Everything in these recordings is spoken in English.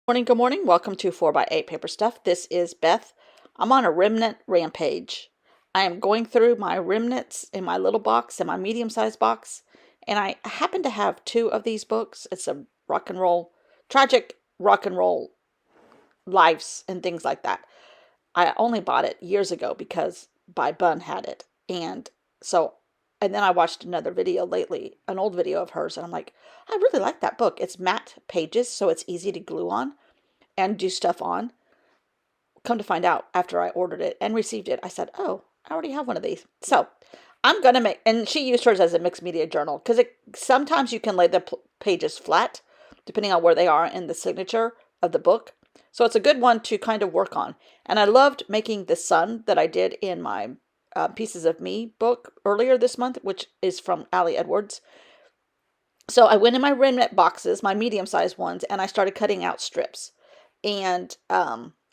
Morning, good morning. Welcome to 4x8 Paper Stuff. This is Beth. I'm on a Remnant Rampage. I am going through my remnants in my little box and my medium-sized box, and I happen to have two of these books. It's a tragic rock and roll lives and things like that. I only bought it years ago because Bun had it. So, and then I watched another video lately, an old video of hers, and I'm like, I really like that book. It's matte pages, so it's easy to glue on and do stuff on. Come to find out, after I ordered it and received it, I said, oh, I already have one of these. So I'm going to make, and she used hers as a mixed media journal because sometimes you can lay the pages flat depending on where they are in the signature of the book. So it's a good one to kind of work on. And I loved making the sun that I did in my Pieces of Me book earlier this month, which is from Allie Edwards. So I went in my remnant boxes, my medium-sized ones, and I started cutting out strips and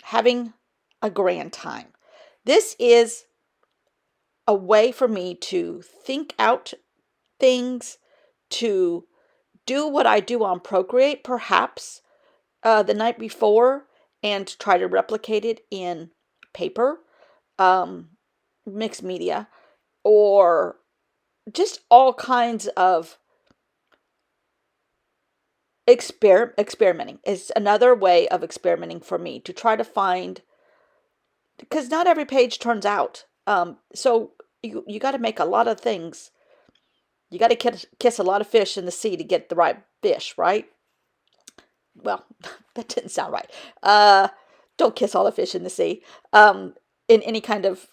having a grand time. This is a way for me to think out things, to do what I do on Procreate, perhaps the night before, and try to replicate it in paper, mixed media, or just all kinds of experimenting. Is another way of experimenting for me to try to find, because not every page turns out. So you got to make a lot of things. You got to kiss a lot of fish in the sea to get the right fish, right? Well, that didn't sound right. Don't kiss all the fish in the sea. In any kind of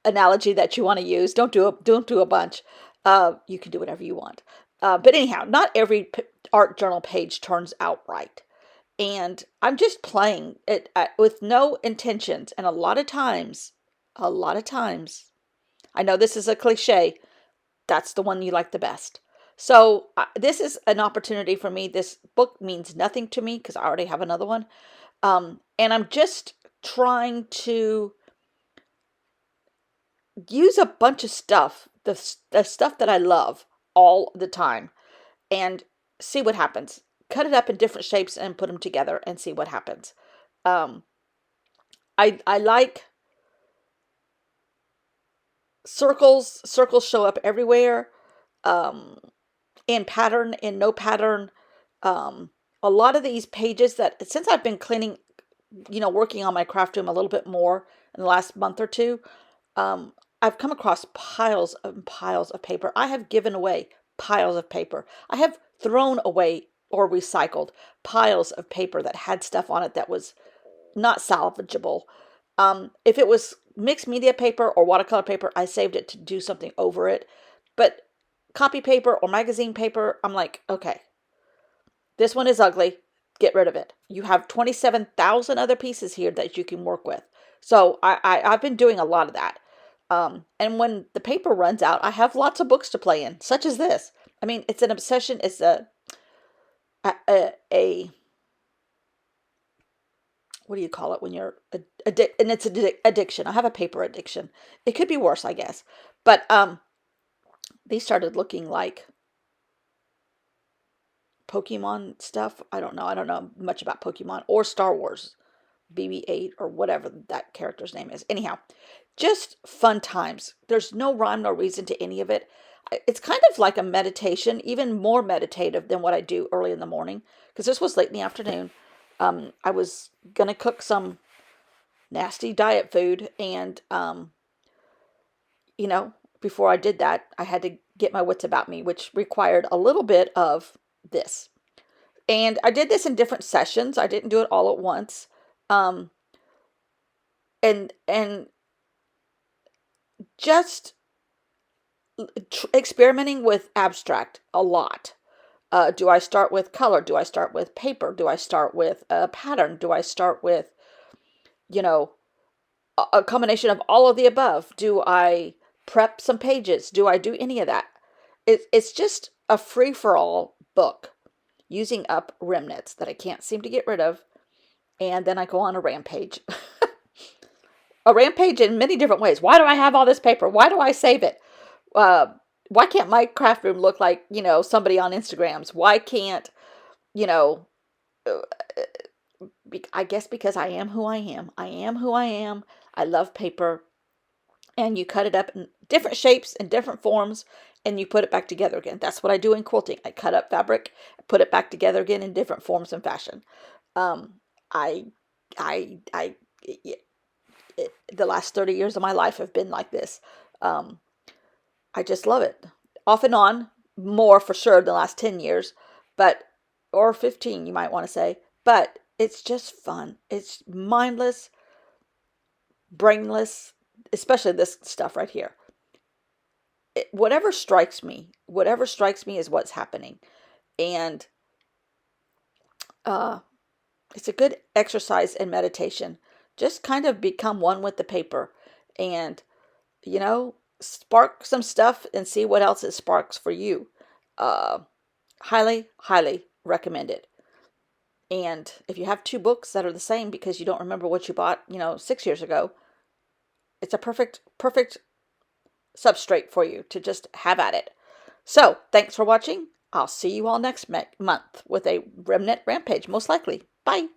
analogy that you want to use, don't do a bunch. You can do whatever you want. But anyhow, not every art journal page turns out right. And I'm just playing it with no intentions. And a lot of times, I know this is a cliche, that's the one you like the best. So this is an opportunity for me. This book means nothing to me because I already have another one. And I'm just trying to use a bunch of stuff, the stuff that I love all the time, and see what happens. Cut it up in different shapes and put them together and see what happens. I like circles. Circles show up everywhere, in pattern, in no pattern. A lot of these pages that, since I've been cleaning, working on my craft room a little bit more in the last month or two, I've come across piles and piles of paper. I have given away piles of paper. I have thrown away or recycled piles of paper that had stuff on it that was not salvageable. If it was mixed media paper or watercolor paper, I saved it to do something over it. But copy paper or magazine paper, I'm like, okay, this one is ugly. Get rid of it. You have 27,000 other pieces here that you can work with. So I've been doing a lot of that. And when the paper runs out, I have lots of books to play in, such as this. I mean, it's an obsession. It's a what do you call it when you're and it's an addiction. I have a paper addiction. It could be worse, I guess. But these started looking like Pokemon stuff. I don't know. I don't know much about Pokemon or Star Wars, BB-8 or whatever that character's name is. Anyhow, just fun times. There's no rhyme, no reason to any of it. It's kind of like a meditation, even more meditative than what I do early in the morning, because this was late in the afternoon. I was going to cook some nasty diet food, and, before I did that, I had to get my wits about me, which required a little bit of this. And I did this in different sessions. I didn't do it all at once. And just experimenting with abstract a lot. Do I start with color? Do I start with paper? Do I start with a pattern? Do I start with, a combination of all of the above? Do I prep some pages? Do I do any of that? It's just a free-for-all book using up remnants that I can't seem to get rid of. And then I go on a rampage. A rampage in many different ways. Why do I have all this paper? Why do I save it? Why can't my craft room look like, somebody on Instagram's? Why can't, I guess because I am who I am. I am who I am. I love paper. And you cut it up in different shapes and different forms, and you put it back together again. That's what I do in quilting. I cut up fabric, put it back together again in different forms and fashion. Um, I, I, the last 30 years of my life have been like this. Um, I just love it. Off and on, more for sure the last 10 years, but, or 15, you might want to say, but it's just fun. It's mindless, brainless, especially this stuff right here. Whatever strikes me is what's happening. And uh, it's a good exercise and meditation. Just kind of become one with the paper and, spark some stuff and see what else it sparks for you. Uh, highly, highly recommend it. And if you have two books that are the same because you don't remember what you bought, 6 years ago, it's a perfect substrate for you to just have at it. So, thanks for watching. I'll see you all next month with a Remnant Rampage, most likely. Bye.